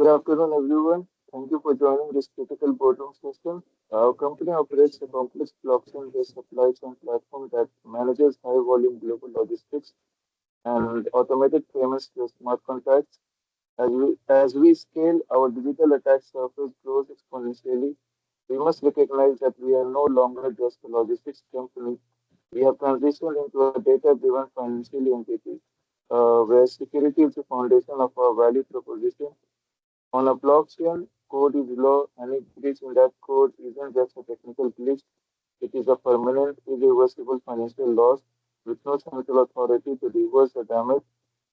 Good afternoon, everyone. Thank you for joining this critical boardroom session. Our company operates a complex blockchain-based supply chain platform that manages high-volume global logistics and automated payments through smart contracts. As we scale, our digital attack surface grows exponentially. We must recognize that we are no longer just a logistics company. We have transitioned into a data-driven financial entity, where security is the foundation of our value proposition. On a blockchain, code is law, and a breach in that code isn't just a technical glitch, it is a permanent, irreversible financial loss with no central authority to reverse the damage.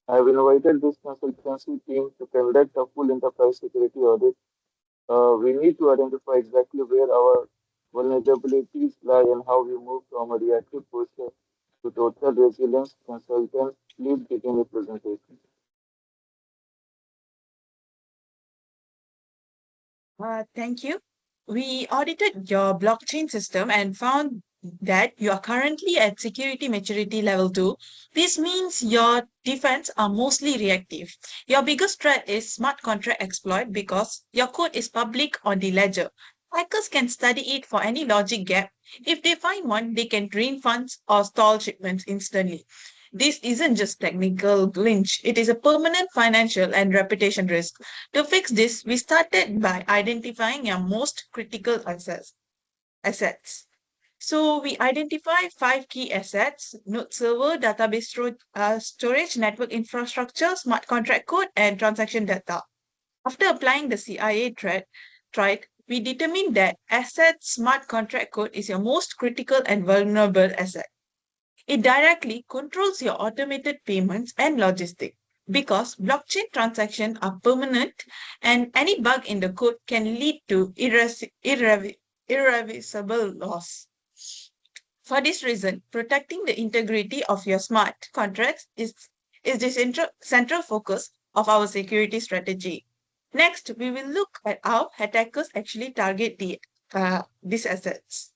I have invited this consultancy team to conduct a full enterprise security audit. We need to identify exactly where our vulnerabilities lie and how we move from a reactive posture to total resilience. Consultants, please begin your presentation. Thank you. We audited your blockchain system and found that you are currently at security maturity level 2. This means your defense are mostly reactive. Your biggest threat is smart contract exploit because your code is public on the ledger. Hackers can study it for any logic gap. If they find one, they can drain funds or stall shipments instantly. This isn't just technical glitch, it is a permanent financial and reputation risk. To fix this, we started by identifying your most critical assets. So we identify five key assets: node server, storage, network infrastructure, smart contract code, and transaction data. After applying the CIA tried, we determined that asset smart contract code is your most critical and vulnerable asset. It directly controls your automated payments and logistics because blockchain transactions are permanent and any bug in the code can lead to irreversible loss. For this reason, protecting the integrity of your smart contracts is the central focus of our security strategy. Next, we will look at how attackers actually target these assets.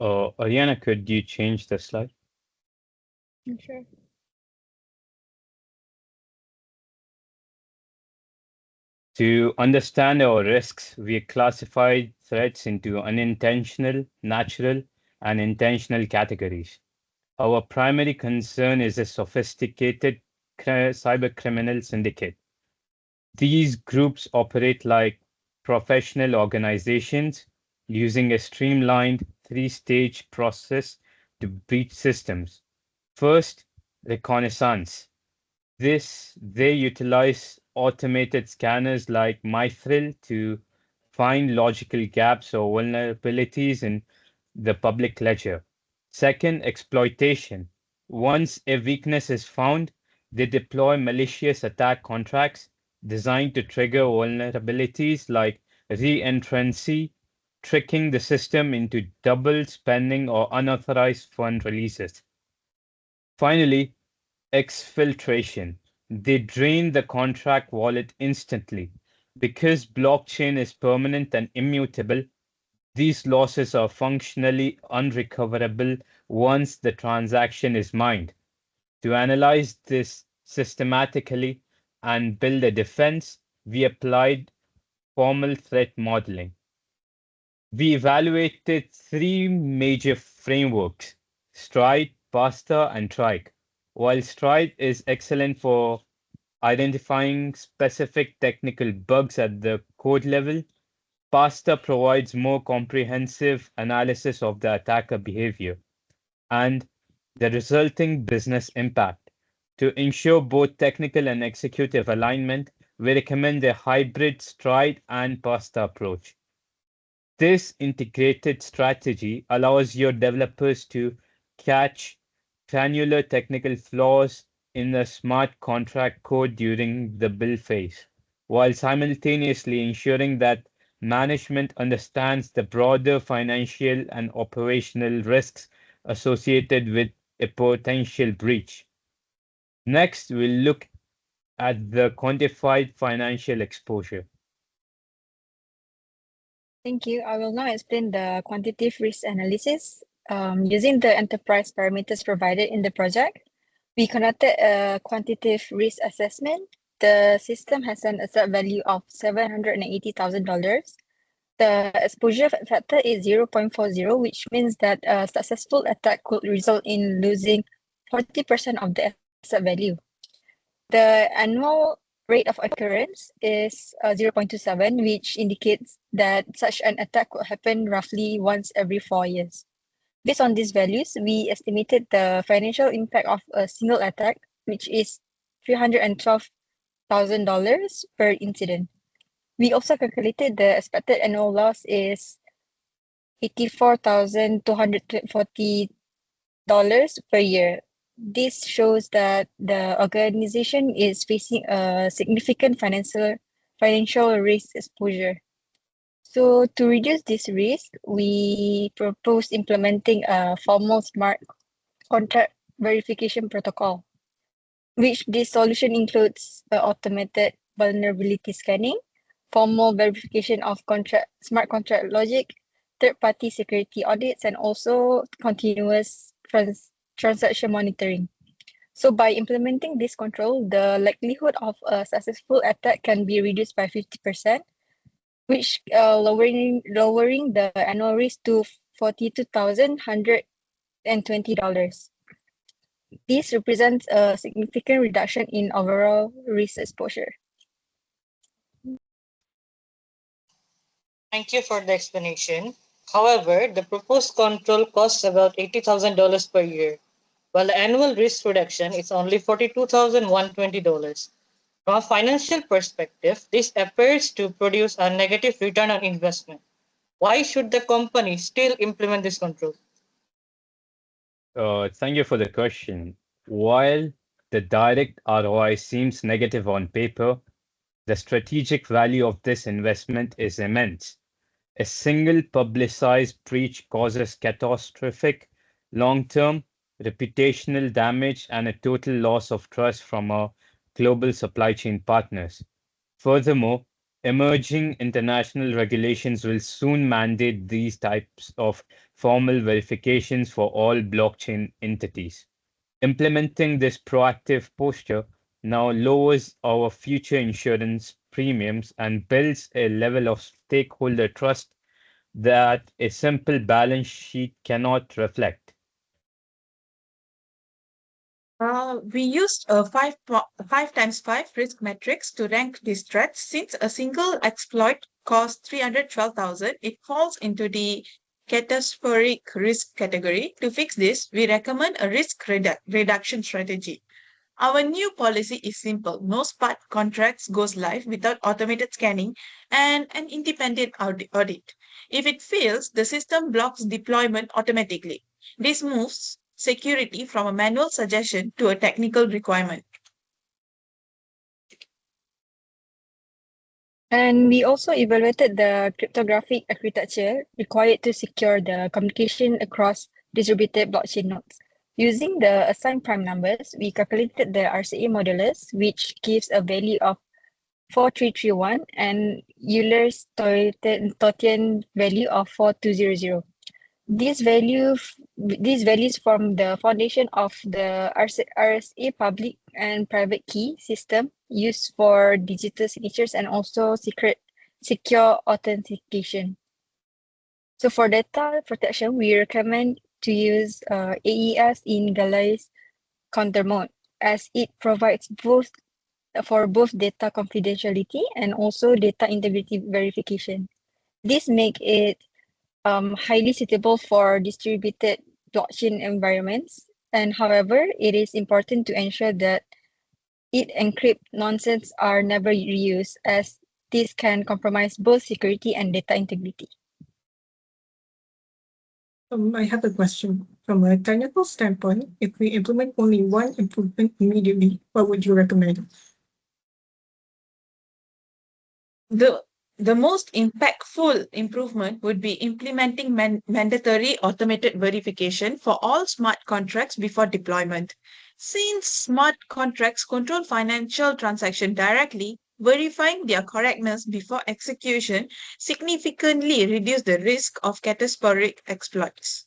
Ariana, could you change the slide? Sure. To understand our risks, we classified threats into unintentional, natural, and intentional categories. Our primary concern is a sophisticated cyber criminal syndicate. These groups operate like professional organizations using a streamlined three-stage process to breach systems. First, reconnaissance. They utilize automated scanners like Mithril to find logical gaps or vulnerabilities in the public ledger. Second, exploitation. Once a weakness is found, they deploy malicious attack contracts designed to trigger vulnerabilities like re-entrancy, tricking the system into double spending or unauthorized fund releases. Finally, exfiltration. They drain the contract wallet instantly. Because blockchain is permanent and immutable, these losses are functionally unrecoverable once the transaction is mined. To analyze this systematically and build a defense, we applied formal threat modeling. We evaluated three major frameworks: Stride, Pasta, and Trike. While Stride is excellent for identifying specific technical bugs at the code level, Pasta provides more comprehensive analysis of the attacker behavior and the resulting business impact. To ensure both technical and executive alignment, we recommend a hybrid Stride and Pasta approach. This integrated strategy allows your developers to catch granular technical flaws in the smart contract code during the build phase, while simultaneously ensuring that management understands the broader financial and operational risks associated with a potential breach. Next, we'll look at the quantified financial exposure. Thank you. I will now explain the quantitative risk analysis. Using the enterprise parameters provided in the project, we conducted a quantitative risk assessment the system has an asset value of $780,000. The exposure factor is 0.40, which means that a successful attack could result in losing 40% of the asset value. The annual rate of occurrence is 0.27, which indicates that such an attack could happen roughly once every 4 years. Based on these values, we estimated the financial impact of a single attack, which is $312,000 per incident. We also calculated the expected annual loss is $84,240 per year. This shows that the organization is facing a significant financial risk exposure. So to reduce this risk, we propose implementing a formal smart contract verification protocol, which this solution includes automated vulnerability scanning, formal verification of smart contract logic, third-party security audits, and also continuous transaction monitoring. So by implementing this control, the likelihood of a successful attack can be reduced by 50%, which lowering the annual risk to $42,120. This represents a significant reduction in overall risk exposure. Thank you for the explanation. However, the proposed control costs about $80,000 per year, while the annual risk reduction is only $42,120. From a financial perspective, this appears to produce a negative return on investment. Why should the company still implement this control? Thank you for the question. While the direct ROI seems negative on paper, the strategic value of this investment is immense. A single publicized breach causes catastrophic long-term reputational damage and a total loss of trust from our global supply chain partners. Furthermore, emerging international regulations will soon mandate these types of formal verifications for all blockchain entities. Implementing this proactive posture now lowers our future insurance premiums and builds a level of stakeholder trust that a simple balance sheet cannot reflect. We used a 5x5 risk matrix to rank these threats. Since a single exploit costs 312,000, it falls into the catastrophic risk category. To fix this, we recommend a risk reduction strategy. Our new policy is simple. No smart contracts goes live without automated scanning and an independent audit. If it fails, the system blocks deployment automatically. This moves security from a manual suggestion to a technical requirement. And we also evaluated the cryptographic architecture required to secure the communication across distributed blockchain nodes. Using the assigned prime numbers, we calculated the RCA modulus, which gives a value of 4331 and Euler's Totian value of 4200. These values form the foundation of the RSA public and private key system used for digital signatures and also secure authentication. So for data protection, we recommend to use AES in Ghali's counter mode, as it provides both data confidentiality and also data integrity verification. This makes it highly suitable for distributed blockchain environments. And however, it is important to ensure that it encrypt nonsense are never reused, as this can compromise both security and data integrity. I have a question. From a technical standpoint, if we implement only one improvement immediately, what would you recommend? The most impactful improvement would be implementing mandatory automated verification for all smart contracts before deployment. Since smart contracts control financial transactions directly, verifying their correctness before execution significantly reduces the risk of catastrophic exploits.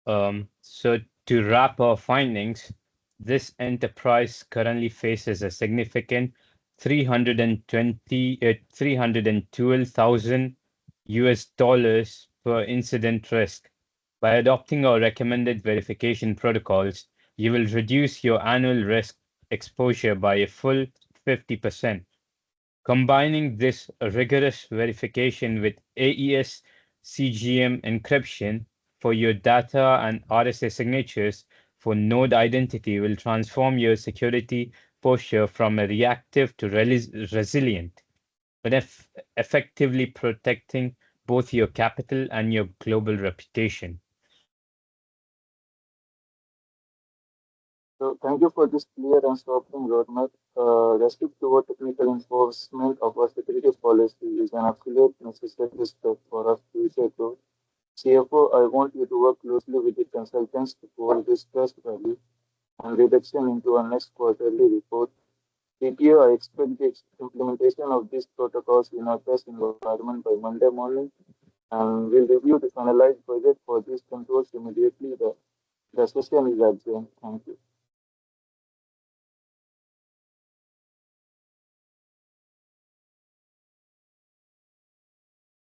So to wrap our findings, This enterprise currently faces a significant 312,000 US dollars per incident risk. By adopting our recommended verification protocols, you will reduce your annual risk exposure by a full 50%. Combining this rigorous verification with AES CGM encryption for your data and RSA signatures for node identity will transform your security posture from a reactive to resilient, but effectively protecting both your capital and your global reputation. So thank you for this clear and sharpening roadmap. The strict toward technical enforcement of our security policy is an absolute necessary step for our future growth. CFO, I want you to work closely with the consultants to pull this trust value and reduction into our next quarterly report. CPO, I expect the implementation of these protocols in our test environment by Monday morning, and we'll review the finalized budget for these controls immediately. The session is adjourned. Thank you.